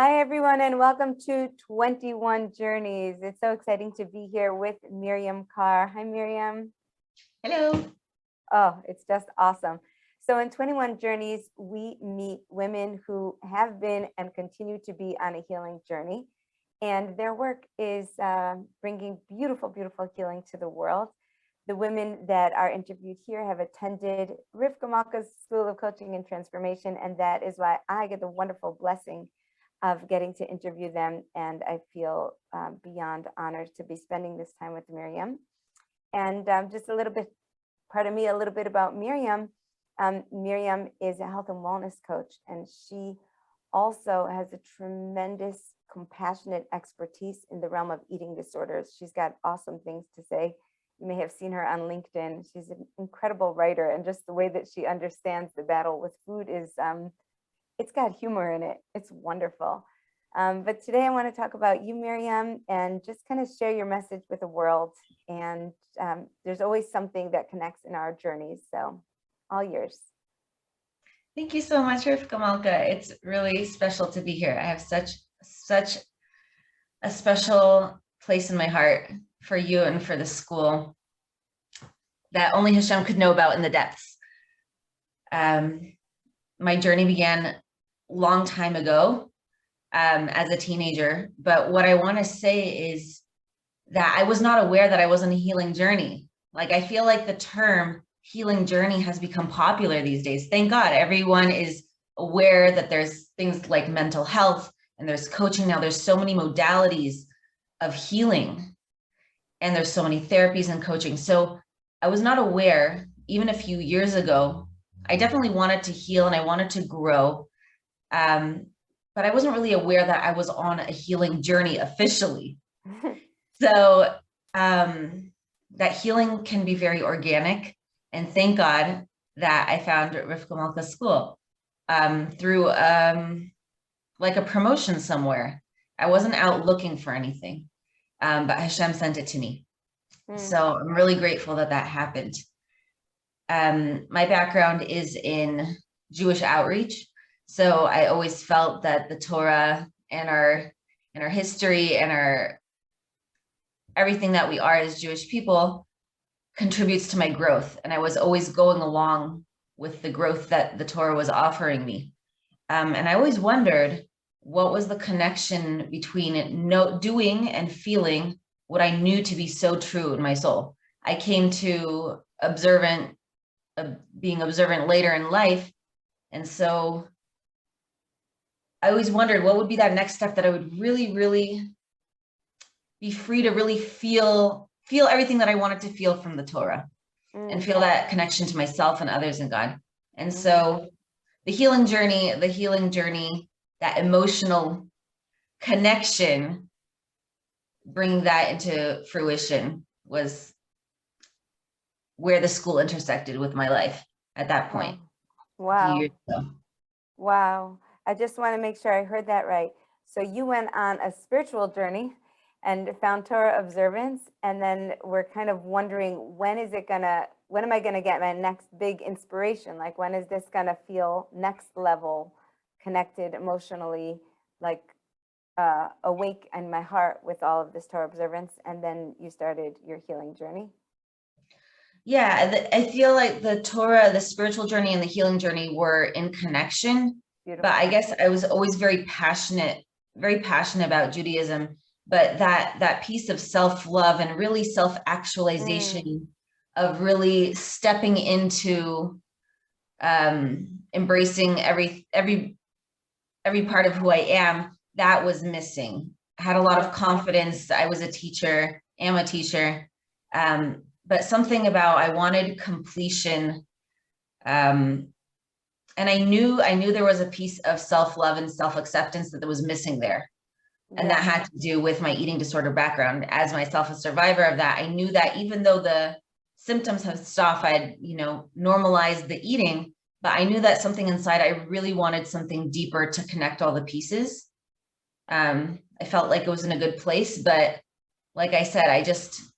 Hi, everyone, and welcome to 21 Journeys. It's so exciting to be here with Miriam Carr. Hi, Miriam. Hello. Oh, it's just awesome. So in 21 Journeys, we meet women who have been and continue to be on a healing journey. And their work is bringing beautiful, beautiful healing to the world. The women that are interviewed here have attended Rivka Malka's School of Coaching and Transformation, and that is why I get the wonderful blessing of getting to interview them. And I feel beyond honored to be spending this time with Miriam. And just a little bit, pardon me, a little bit about Miriam. Miriam is a health and wellness coach, and she also has a tremendous compassionate expertise in the realm of eating disorders. She's got awesome things to say. You may have seen her on LinkedIn. She's an incredible writer, and just the way that she understands the battle with food is it's got humor in it. It's wonderful. But today I want to talk about you, Miriam, and just kind of share your message with the world. And there's always something that connects in our journeys. So all yours. Thank you so much, Rivka Malka. It's really special to be here. I have such a special place in my heart for you and for the school that only Hashem could know about in the depths. My journey began long time ago as a teenager, but what I want to say is that I was not aware that I was on a healing journey. Like, I feel like the term healing journey has become popular these days. Thank God everyone is aware that there's things like mental health and there's coaching now. There's so many modalities of healing and there's so many therapies and coaching. So I was not aware, even a few years ago. I definitely wanted to heal and I wanted to grow. But I wasn't really aware that I was on a healing journey officially. So that healing can be very organic. And thank God that I found Rivka Malka School through like a promotion somewhere. I wasn't out looking for anything, but Hashem sent it to me. So I'm really grateful that that happened. My background is in Jewish outreach. So I always felt that the Torah and our history and our everything that we are as Jewish people contributes to my growth. And I was always going along with the growth that the Torah was offering me. And I always wondered, what was the connection between doing and feeling what I knew to be so true in my soul? I came to being observant later in life. And so I always wondered what would be that next step that I would really, really be free to really feel everything that I wanted to feel from the Torah and feel that connection to myself and others and God. And so the healing journey, that emotional connection, bringing that into fruition was where the school intersected with my life at that point. Wow. A few years ago. Wow. I just want to make sure I heard that right. So you went on a spiritual journey and found Torah observance, and then we're kind of wondering, when am I gonna get my next big inspiration? Like, when is this gonna feel next level, connected emotionally, like awake in my heart with all of this Torah observance? And then you started your healing journey. Yeah, I feel like the Torah, the spiritual journey and the healing journey were in connection. Beautiful. But I guess I was always very passionate about Judaism. But that piece of self-love and really self-actualization of really stepping into embracing every part of who I am, that was missing. I had a lot of confidence. I was a teacher, am a teacher. But something about, I wanted completion. And I knew there was a piece of self-love and self-acceptance that was missing there. And that had to do with my eating disorder background. As myself a survivor of that, I knew that even though the symptoms have stopped, I'd, normalized the eating, but I knew that something inside, I really wanted something deeper to connect all the pieces. I felt like it was in a good place, but like I said,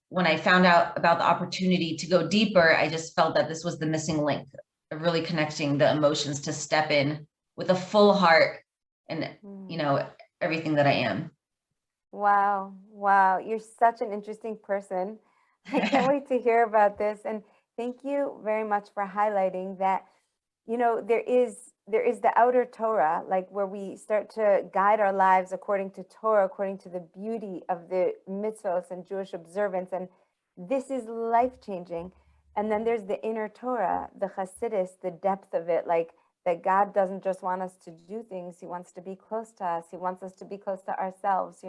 when I found out about the opportunity to go deeper, I just felt that this was the missing link of really connecting the emotions to step in with a full heart and, everything that I am. Wow. Wow. You're such an interesting person. I can't wait to hear about this. And thank you very much for highlighting that, there is the outer Torah, like where we start to guide our lives according to Torah, according to the beauty of the mitzvos and Jewish observance. And this is life-changing. And then there's the inner Torah, the Hasidus, the depth of it, like that God doesn't just want us to do things. He wants to be close to us. He wants us to be close to ourselves,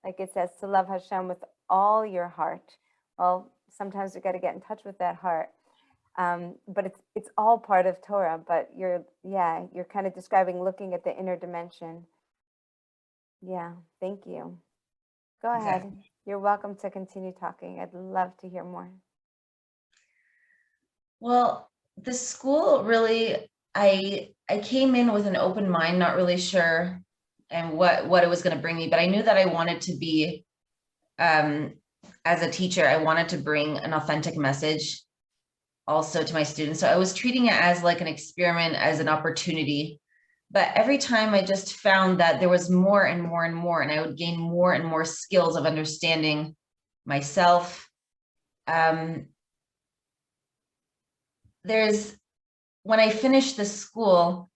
like it says, to love Hashem with all your heart. Well, sometimes we got to get in touch with that heart. But it's all part of Torah, but you're kind of describing looking at the inner dimension. Yeah, thank you. Go ahead. Exactly. You're welcome to continue talking. I'd love to hear more. Well, the school really, I came in with an open mind, not really sure and what it was going to bring me, but I knew that I wanted to be, as a teacher, I wanted to bring an authentic message also to my students. So I was treating it as like an experiment, as an opportunity. But every time I just found that there was more and more and more, and I would gain more and more skills of understanding myself. When I finished the school,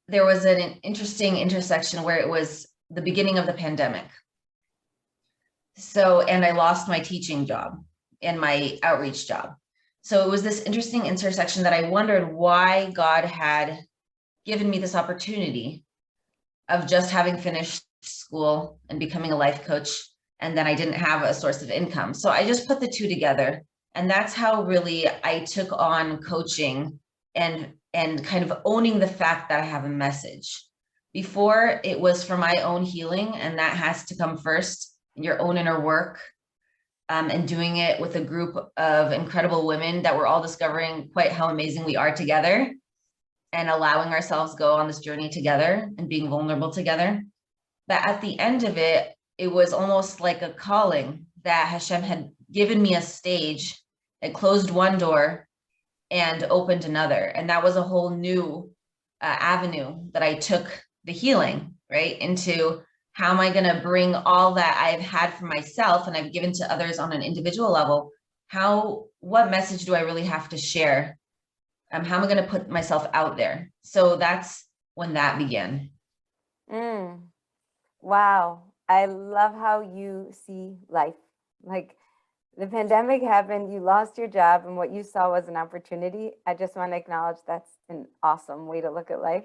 there was an interesting intersection where it was the beginning of the pandemic. So, and I lost my teaching job and my outreach job. So it was this interesting intersection that I wondered why God had given me this opportunity of just having finished school and becoming a life coach, and then I didn't have a source of income. So I just put the two together, and that's how really I took on coaching and kind of owning the fact that I have a message. Before, it was for my own healing, and that has to come first in your own inner work, and doing it with a group of incredible women that we're all discovering quite how amazing we are together, and allowing ourselves go on this journey together and being vulnerable together. But at the end of it, it was almost like a calling that Hashem had given me a stage. It closed one door and opened another. And that was a whole new avenue that I took the healing, right, into. How am I going to bring all that I've had for myself and I've given to others on an individual level? What message do I really have to share? How am I going to put myself out there? So that's when that began. Wow. I love how you see life. Like the pandemic happened, you lost your job, and what you saw was an opportunity. I just want to acknowledge that's an awesome way to look at life.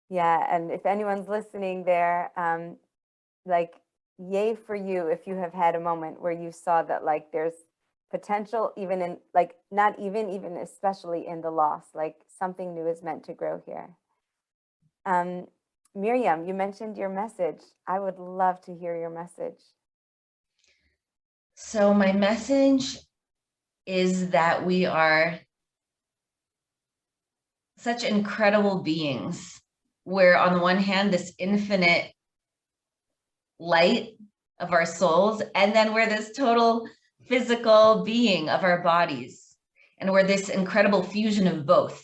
Yeah, and if anyone's listening there, like, yay for you if you have had a moment where you saw that, like, there's potential, even in, like, not even especially in the loss, like something new is meant to grow here. Miriam, you mentioned your message. I would love to hear your message. So my message is that we are such incredible beings, where on the one hand, this infinite light of our souls, and then we're this total physical being of our bodies, and we're this incredible fusion of both.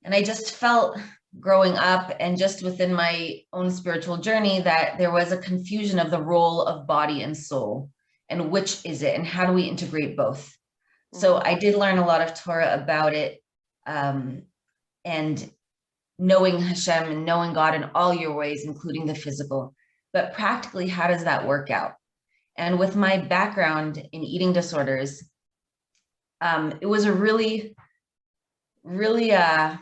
And I just felt growing up and just within my own spiritual journey that there was a confusion of the role of body and soul, and which is it, and how do we integrate both? So I did learn a lot of Torah about it, and knowing Hashem and knowing God in all your ways, including the physical. But practically, how does that work out? And with my background in eating disorders, it was a really an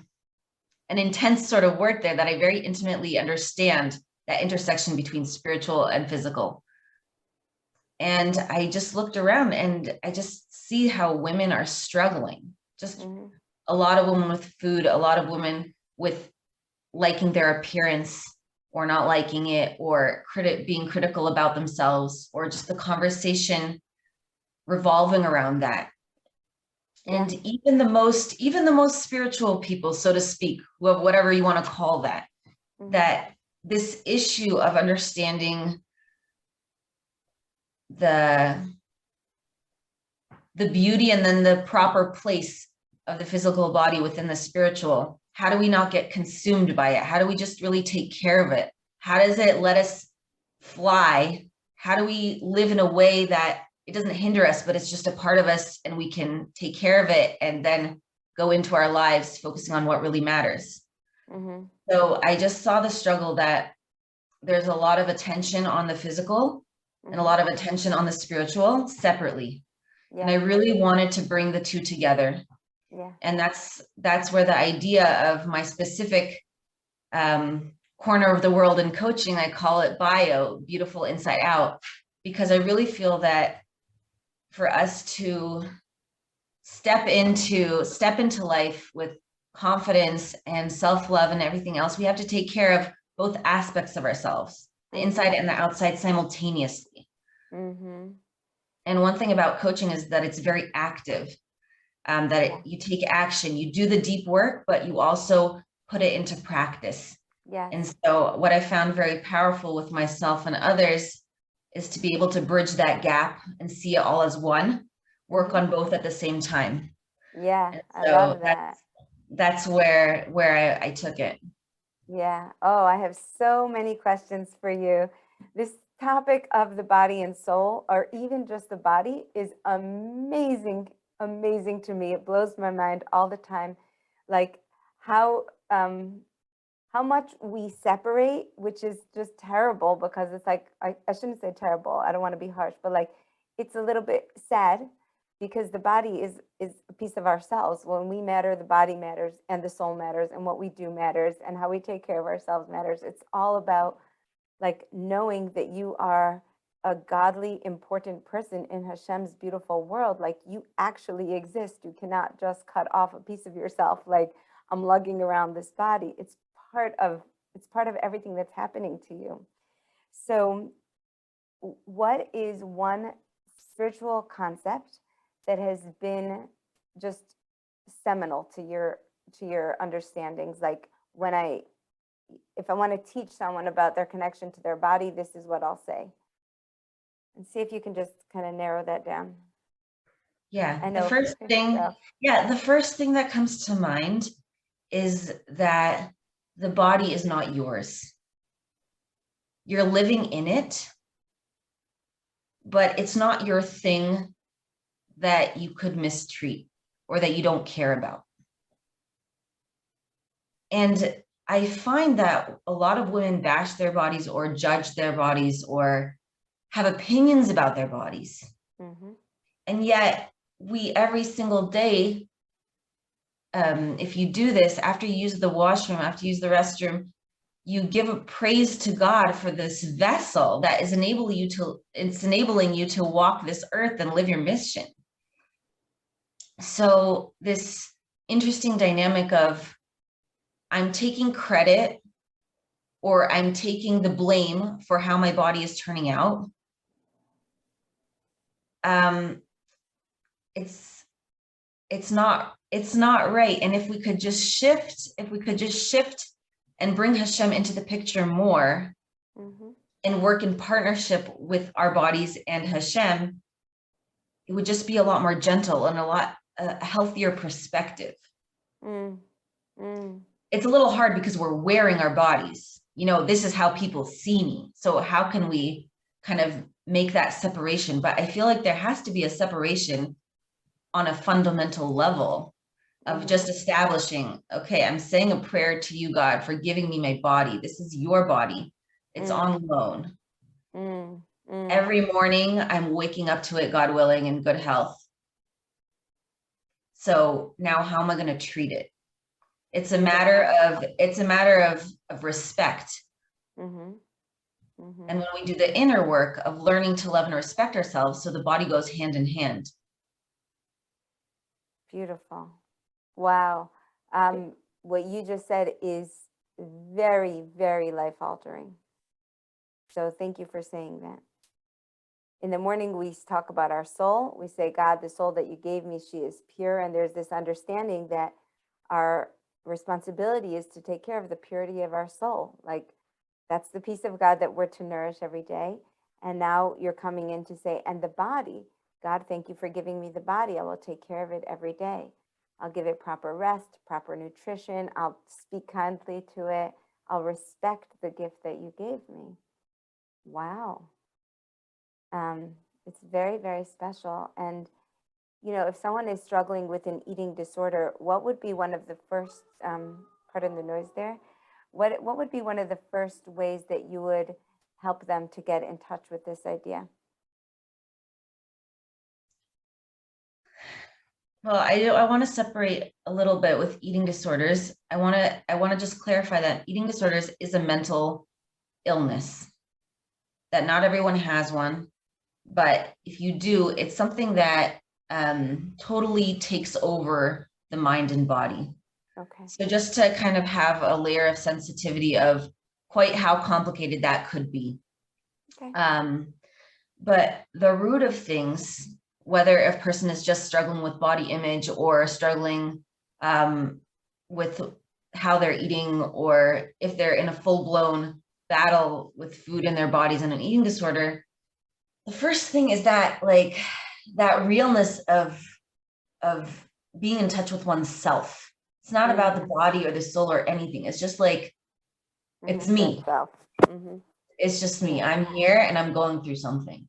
intense sort of work there that I very intimately understand that intersection between spiritual and physical. And I just looked around and I just see how women are struggling. Just a lot of women with food, a lot of women with liking their appearance or not liking it, or being critical about themselves, or just the conversation revolving around that. And even the most spiritual people, so to speak, whatever you want to call that, that this issue of understanding the beauty and then the proper place of the physical body within the spiritual, how do we not get consumed by it? How do we just really take care of it How does it let us fly? How do we live in a way that it doesn't hinder us, but it's just a part of us and we can take care of it and then go into our lives focusing on what really matters? Mm-hmm. So I just saw the struggle that there's a lot of attention on the physical and a lot of attention on the spiritual separately. Yeah. And I really wanted to bring the two together. Yeah. And that's where the idea of my specific corner of the world in coaching, I call it bio, beautiful inside out, because I really feel that for us to step into life with confidence and self-love and everything else, we have to take care of both aspects of ourselves, the inside and the outside simultaneously. Mm-hmm. And one thing about coaching is that it's very active, you take action, you do the deep work, but you also put it into practice. Yes. And so what I found very powerful with myself and others is to be able to bridge that gap and see it all as one, work on both at the same time. Yeah, And I so love that. that's where I took it. Yeah. Oh, I have so many questions for you. This topic of the body and soul, or even just the body, is amazing, amazing to me. It blows my mind all the time. Like how much we separate, which is just terrible because it's like, I shouldn't say terrible. I don't want to be harsh, but like, it's a little bit sad because the body is a piece of ourselves. When we matter, the body matters and the soul matters and what we do matters and how we take care of ourselves matters. It's all about like knowing that you are a godly, important person in Hashem's beautiful world. Like you actually exist. You cannot just cut off a piece of yourself. Like I'm lugging around this body. It's part of everything that's happening to you. So what is one spiritual concept that has been just seminal to your understandings? Like if I want to teach someone about their connection to their body, this is what I'll say. And see if you can just kind of narrow that down. Yeah. I know. The first thing that comes to mind is that the body is not yours. You're living in it, but it's not your thing that you could mistreat or that you don't care about. And I find that a lot of women bash their bodies or judge their bodies or have opinions about their bodies. Mm-hmm. And yet we every single day, if you do this, after you use the washroom, after you use the restroom, you give a praise to God for this vessel that is enabling you to walk this earth and live your mission. So this interesting dynamic of I'm taking credit or I'm taking the blame for how my body is turning out. It's not right. And if we could just shift and bring Hashem into the picture more, and work in partnership with our bodies and Hashem, it would just be a lot more gentle and a lot healthier perspective. It's a little hard because we're wearing our bodies. This is how people see me. So how can we kind of make that separation? But I feel like there has to be a separation on a fundamental level of just establishing, okay, I'm saying a prayer to you, God, for giving me my body. This is your body. It's on loan. Every morning I'm waking up to it, God willing, in good health. So now how am I going to treat it? It's a matter of respect. And when we do the inner work of learning to love and respect ourselves, so the body goes hand in hand. Beautiful. Wow. What you just said is very, very life altering. So thank you for saying that. In the morning, we talk about our soul. We say, God, the soul that you gave me, she is pure. And there's this understanding that our responsibility is to take care of the purity of our soul. Like that's the piece of God that we're to nourish every day. And now you're coming in to say, and the body, God, thank you for giving me the body. I will take care of it every day. I'll give it proper rest, proper nutrition. I'll speak kindly to it. I'll respect the gift that you gave me. Wow. It's very, very special. And, you know, if someone is struggling with an eating disorder, what would be one of the first, pardon the noise there, what would be one of the first ways that you would help them to get in touch with this idea? Well, I want to separate a little bit with eating disorders. I want to just clarify that eating disorders is a mental illness, that not everyone has one, but if you do, it's something that totally takes over the mind and body. Okay. So just to kind of have a layer of sensitivity of quite how complicated that could be. Okay. But the root of things, whether a person is just struggling with body image or struggling with how they're eating, or if they're in a full-blown battle with food in their bodies and an eating disorder, the first thing is that, like, that realness of being in touch with oneself. It's not about the body or the soul or anything. It's just like, it's me. It's just me. I'm here and I'm going through something.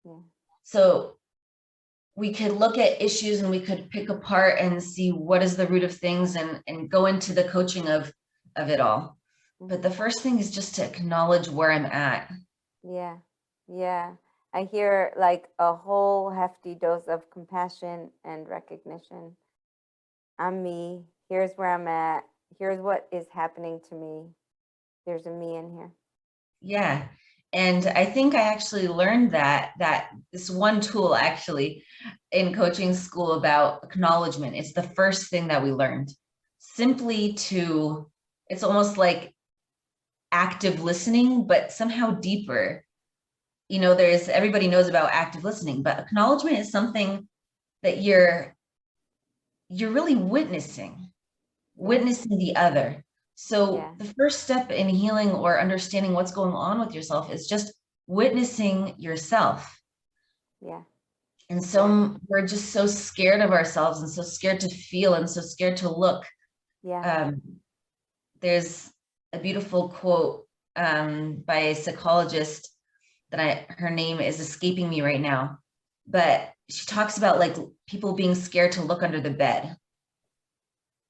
Yeah. So we could look at issues and we could pick apart and see what is the root of things and go into the coaching of it all. But the first thing is just to acknowledge where I'm at. Yeah. Yeah. I hear like a whole hefty dose of compassion and recognition. I'm me. Here's where I'm at. Here's what is happening to me. There's a me in here. Yeah. And I think I actually learned that this one tool actually in coaching school about acknowledgement. It's the first thing that we learned. Simply to, it's almost like active listening, but somehow deeper. You know, everybody knows about active listening, but acknowledgement is something that you're really witnessing the other. So the first step in healing or understanding what's going on with yourself is just witnessing yourself. Yeah. And so we're just so scared of ourselves and so scared to feel and so scared to look. Yeah. There's a beautiful quote by a psychologist that her name is escaping me right now, but she talks about like people being scared to look under the bed.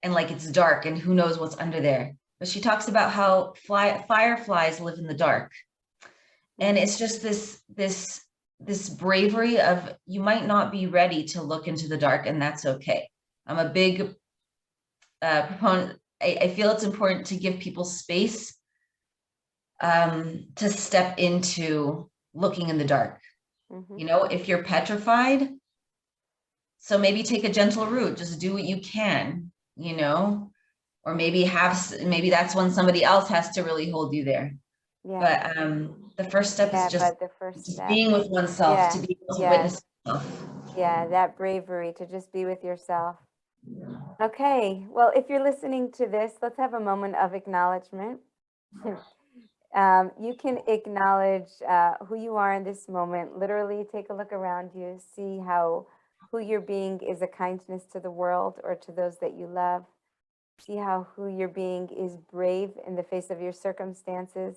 And like it's dark and who knows what's under there. But she talks about how fireflies live in the dark. And it's just this bravery of, you might not be ready to look into the dark, and that's okay. I'm a big proponent. I feel it's important to give people space to step into looking in the dark. You know, if you're petrified, so maybe take a gentle route, just do what you can, you know, or maybe that's when somebody else has to really hold you there. But the first step is just being with oneself, to be able to witness yourself. Yeah, that bravery to just be with yourself. Okay, well, if you're listening to this, let's have a moment of acknowledgement. You can acknowledge who you are in this moment. Literally take a look around you, see how who you're being is a kindness to the world or to those that you love. See how who you're being is brave in the face of your circumstances.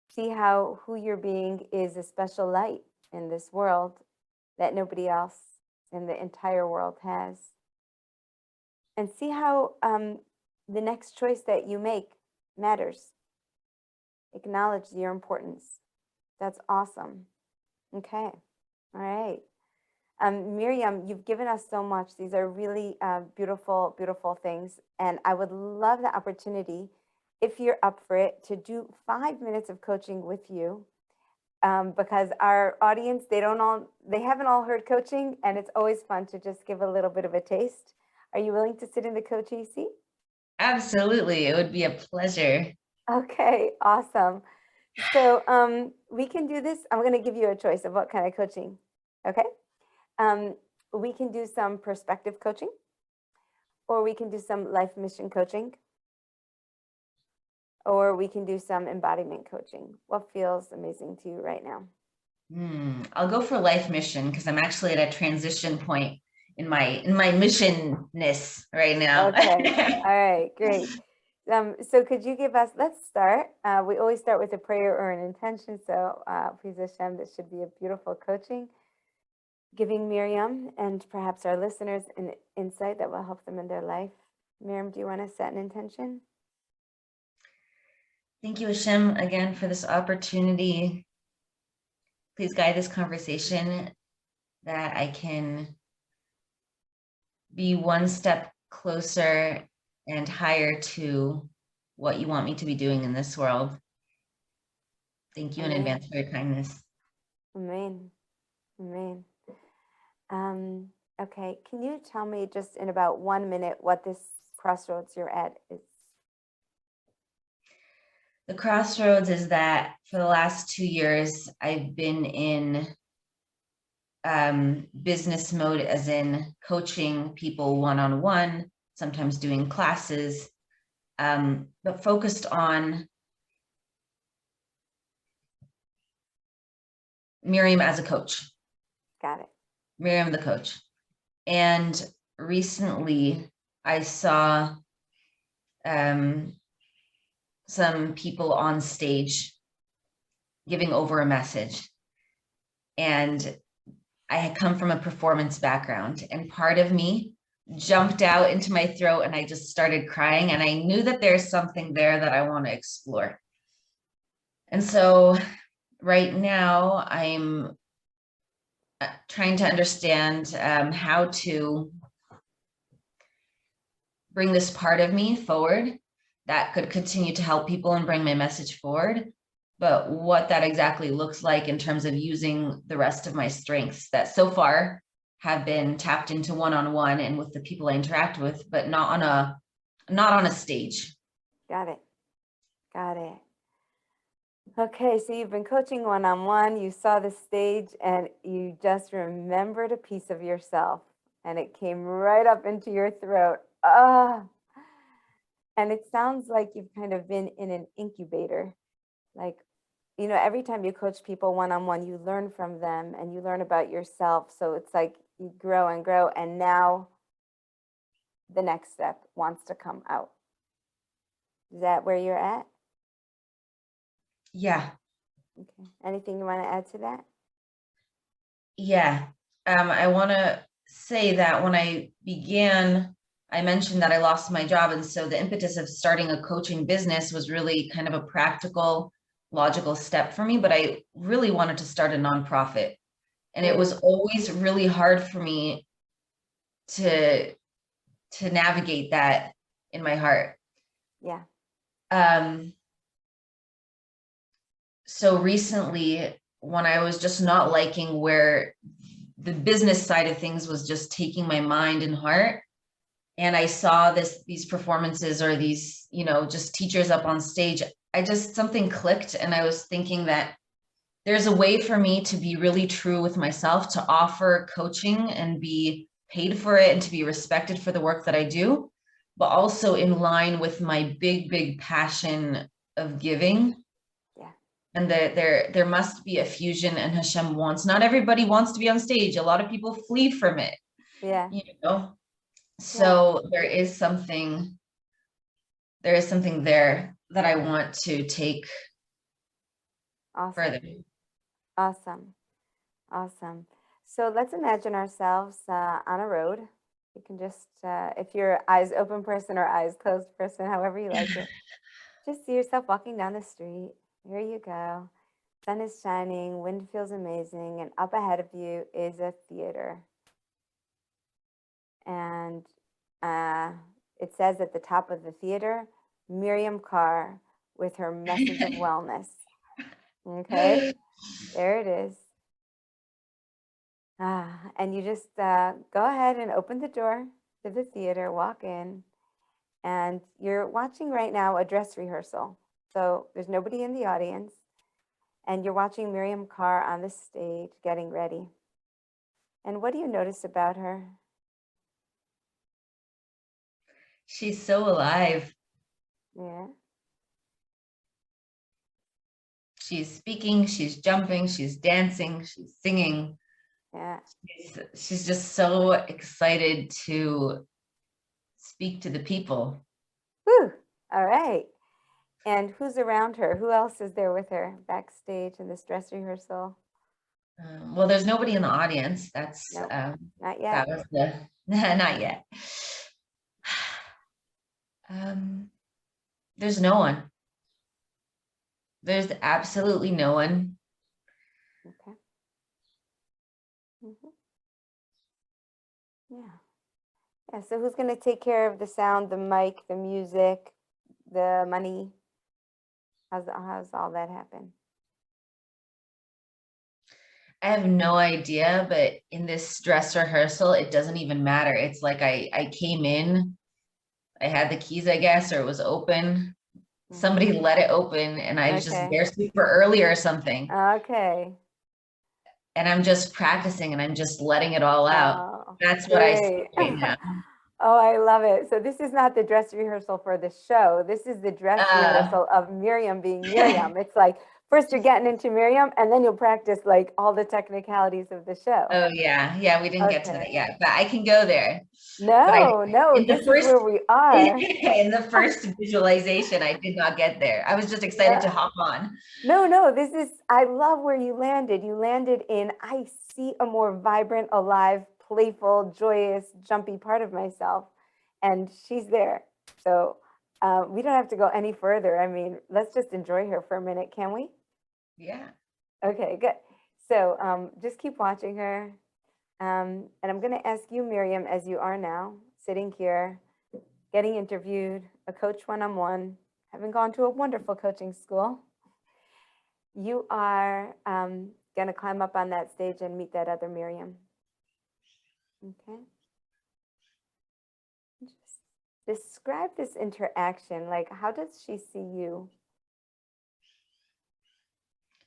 See how who you're being is a special light in this world that nobody else in the entire world has. And see how the next choice that you make matters. Acknowledge your importance. That's awesome. Okay. All right. Miriam, you've given us so much. These are really beautiful, beautiful things. And I would love the opportunity, if you're up for it, to do 5 minutes of coaching with you. Because our audience, they haven't all heard coaching, and it's always fun to just give a little bit of a taste. Are you willing to sit in the coachee seat? Absolutely. It would be a pleasure. Okay, awesome. So we can do this. I'm going to give you a choice of what kind of coaching. Okay. We can do some perspective coaching, or we can do some life mission coaching, or we can do some embodiment coaching. What feels amazing to you right now? I'll go for life mission, because I'm actually at a transition point in my missionness right now. Okay. All right, great. So could you give us, let's start. We always start with a prayer or an intention. So please Hashem, this should be a beautiful coaching, giving Miriam and perhaps our listeners an insight that will help them in their life. Miriam, do you want to set an intention? Thank you, Hashem, again for this opportunity. Please guide this conversation that I can be one step closer and higher to what you want me to be doing in this world. Thank you in advance for your kindness. Amen. Amen. Okay, can you tell me just in about 1 minute what this crossroads you're at is? The crossroads is that for the last 2 years, I've been in business mode, as in coaching people one-on-one, sometimes doing classes, but focused on Miriam as a coach. Got it. Miriam the coach. And recently I saw some people on stage giving over a message. And I had come from a performance background, and part of me jumped out into my throat and I just started crying, and I knew that there's something there that I want to explore. And so right now I'm trying to understand how to bring this part of me forward that could continue to help people and bring my message forward, but what that exactly looks like in terms of using the rest of my strengths that so far have been tapped into one-on-one and with the people I interact with, but not on a stage. Got it. Got it. Okay, so you've been coaching one-on-one, you saw the stage and you just remembered a piece of yourself and it came right up into your throat. Ah. And it sounds like you've kind of been in an incubator. Like, you know, every time you coach people one-on-one, you learn from them and you learn about yourself. So it's like you grow and grow, and now the next step wants to come out. Is that where you're at? Yeah. Okay. Anything you want to add to that? Yeah. I want to say that when I began, I mentioned that I lost my job. And so the impetus of starting a coaching business was really kind of a practical, logical step for me, but I really wanted to start a nonprofit. And it was always really hard for me to navigate that in my heart. Yeah. So recently, when I was just not liking where the business side of things was just taking my mind and heart, and I saw these performances or these, you know, just teachers up on stage, something clicked, and I was thinking that there's a way for me to be really true with myself, to offer coaching and be paid for it and to be respected for the work that I do, but also in line with my big passion of giving. Yeah. And there must be a fusion, and Hashem wants, not everybody wants to be on stage. A lot of people flee from it. Yeah. You know? So yeah. There is something there that I want to take further. Awesome. So let's imagine ourselves on a road. You can just, if you're eyes open person or eyes closed person, however you like it, just see yourself walking down the street. Here you go. Sun is shining, wind feels amazing, and up ahead of you is a theater. And it says at the top of the theater, Miriam Carr with her message of wellness. Okay, there it is. And you just go ahead and open the door to the theater, walk in, and you're watching right now a dress rehearsal. So there's nobody in the audience, and you're watching Miriam Carr on the stage getting ready. And what do you notice about her? She's so alive. Yeah. She's speaking, she's jumping, she's dancing, she's singing. Yeah. She's just so excited to speak to the people. Whew. All right. And who's around her? Who else is there with her backstage in this dress rehearsal? Well, there's nobody in the audience. That's Nope, not that yet. was the not yet. There's no one. There's absolutely no one. Okay. Yeah. Yeah. So who's going to take care of the sound, the mic, the music, the money? How's all that happen? I have no idea, but in this dress rehearsal, it doesn't even matter. It's like I came in, I had the keys, I guess, or it was open. Somebody let it open and I was just Okay. there super early or something. Okay. And I'm just practicing and I'm just letting it all out. Oh, That's what I see great. right now. Oh, I love it. So this is not the dress rehearsal for the show. This is the dress rehearsal of Miriam being Miriam. It's like first you're getting into Miriam and then you'll practice like all the technicalities of the show. Oh yeah. Yeah, we didn't get to Okay. that yet, but I can go there. But No, this is where we are. in the first visualization, I did not get there. I was just excited to hop on. No, I love where you landed. You landed in, I see a more vibrant, alive, playful, joyous, jumpy part of myself. And she's there. So we don't have to go any further. I mean, let's just enjoy her for a minute, can we? Yeah. Okay, good. So just keep watching her. And I'm going to ask you, Miriam, as you are now, sitting here, getting interviewed, a coach one-on-one, having gone to a wonderful coaching school. You are going to climb up on that stage and meet that other Miriam. Okay. Just describe this interaction. Like, how does she see you?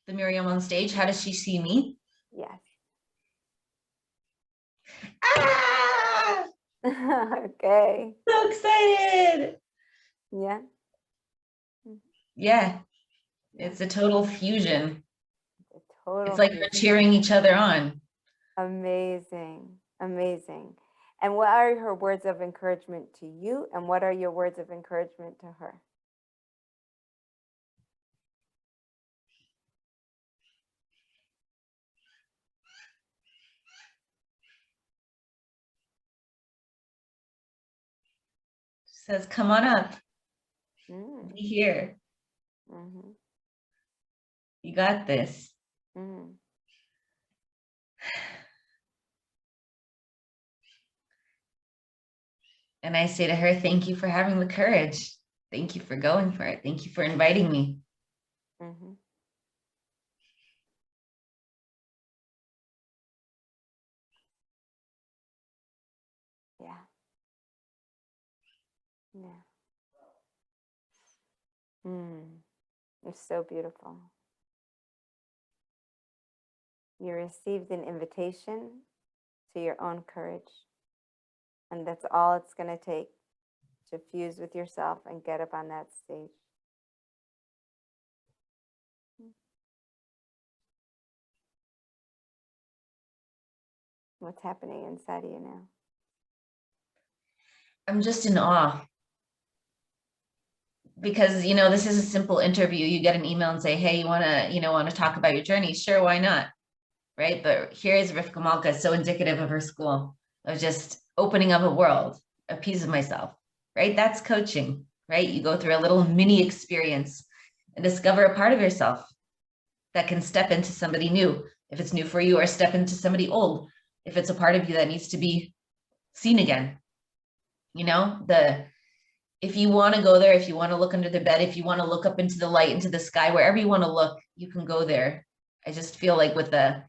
The Miriam on stage, how does she see me? Yes. Ah! Okay. So excited. Yeah. Yeah. It's a total fusion. It's like we're fusion. cheering each other on. Amazing. Amazing. And what are her words of encouragement to you? And what are your words of encouragement to her? Says, come on up. Mm. Be here. Mm-hmm. You got this. Mm. And I say to her, thank you for having the courage. Thank you for going for it. Thank you for inviting me. Mm-hmm. Yeah. Yeah. It's so beautiful. You received an invitation to your own courage. And that's all it's going to take to fuse with yourself and get up on that stage. What's happening inside of you now? I'm just in awe. Because, you know, this is a simple interview. You get an email and say, hey, you want to talk about your journey? Sure, why not? Right. But here is Rivka Malka, so indicative of her school, of just opening up a world, a piece of myself. Right. That's coaching. Right. You go through a little mini experience and discover a part of yourself that can step into somebody new, if it's new for you, or step into somebody old, if it's a part of you that needs to be seen again. You know, if you want to go there, if you want to look under the bed, if you want to look up into the light, into the sky, wherever you want to look, you can go there. I just feel like with the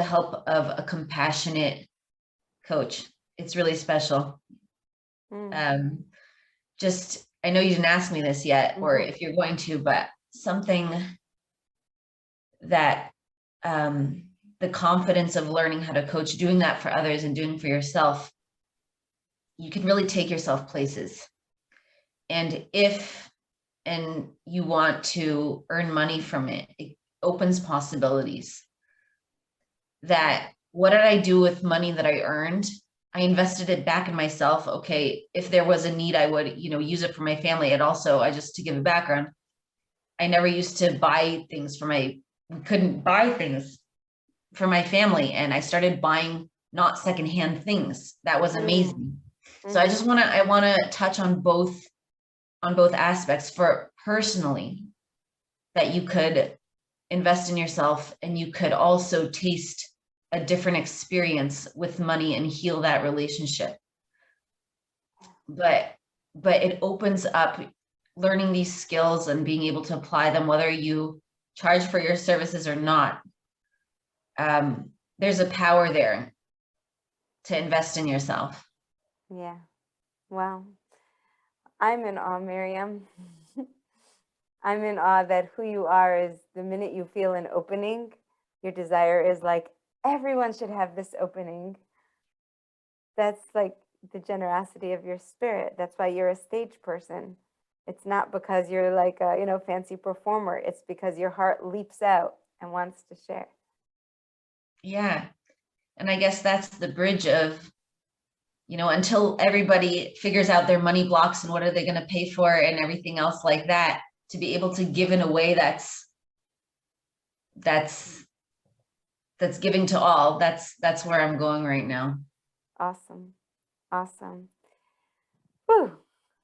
help of a compassionate coach, it's really special. Just, I know you didn't ask me this yet, or if you're going to, but something that the confidence of learning how to coach, doing that for others and doing for yourself, you can really take yourself places. And you want to earn money from it, it opens possibilities. That what did I do with money that I earned I invested it back in myself. Okay, if there was a need, I would, use it for my family. And also, I just, to give a background, I never used to buy things for couldn't buy things for my family. And I started buying not secondhand things. That was amazing. So I want to touch on both aspects. For personally, that you could invest in yourself and you could also taste a different experience with money and heal that relationship. But it opens up learning these skills and being able to apply them, whether you charge for your services or not. There's a power there to invest in yourself. Yeah. Wow. I'm in awe, Miriam. I'm in awe that who you are is, the minute you feel an opening, your desire is like, everyone should have this opening. That's like the generosity of your spirit. That's why you're a stage person. It's not because you're like a, fancy performer. It's because your heart leaps out and wants to share. Yeah. And I guess that's the bridge of, until everybody figures out their money blocks and what are they going to pay for and everything else like that, to be able to give in a way that's giving to all. That's where I'm going right now. Awesome. Awesome. Whew.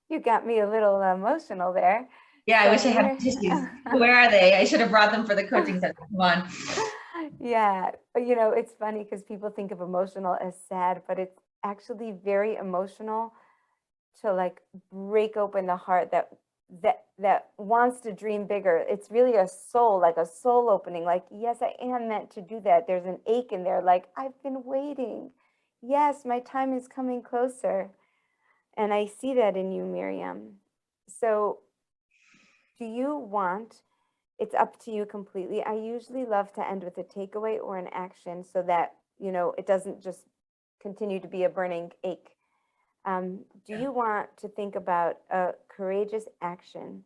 You got me a little emotional there. Yeah, I wish I had tissues. Where are they? I should have brought them for the coaching session. Come on. Yeah, it's funny because people think of emotional as sad, but it's actually very emotional to like break open the heart that wants to dream bigger. It's really a soul, like a soul opening. Like, yes, I am meant to do that. There's an ache in there. Like, I've been waiting. Yes, my time is coming closer. And I see that in you, Miriam. So do you want, it's up to you completely. I usually love to end with a takeaway or an action so that, it doesn't just continue to be a burning ache. Do you want to think about a courageous action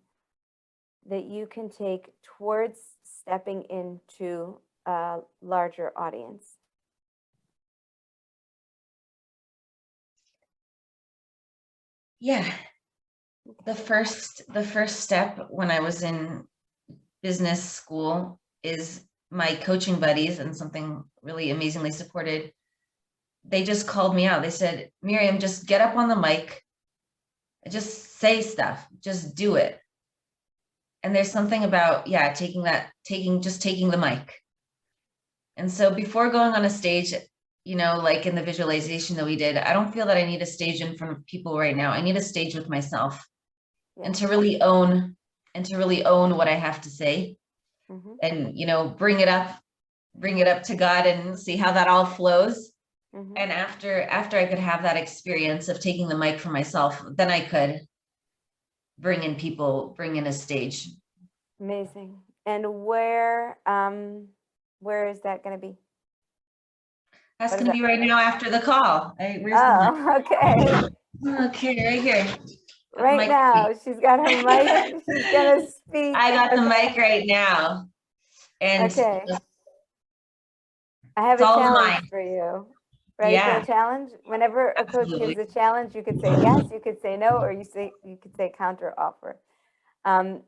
that you can take towards stepping into a larger audience? Yeah. The first step when I was in business school is my coaching buddies, and something really amazingly supported. They just called me out. They said, Miriam, just get up on the mic, just say stuff, just do it. And there's something about, taking the mic. And so before going on a stage, like in the visualization that we did, I don't feel that I need a stage in front of people right now. I need a stage with myself. Yeah. And to really own what I have to say. And, bring it up to God and see how that all flows. And after I could have that experience of taking the mic for myself, then I could bring in a stage. Amazing. And where is that going to be? That's going to be right now after the call. Okay. Okay, right here. Right now, she's got her mic. She's going to speak. I got the mic right now. And okay. I have a challenge for you. Ready for a challenge? Whenever a coach gives a challenge, you could say yes, you could say no, or you could say counter offer. I'm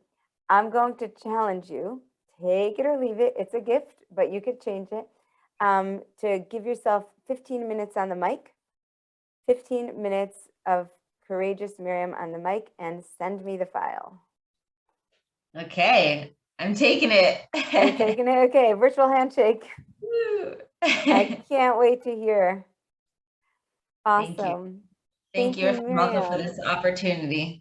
going to challenge you. Take it or leave it. It's a gift, but you could change it. To give yourself 15 minutes on the mic, 15 minutes of courageous Miriam on the mic, and send me the file. Okay, I'm taking it. Are you taking it? Okay, virtual handshake. I can't wait to hear. Awesome. Thank you, Rivka Malka, for this opportunity.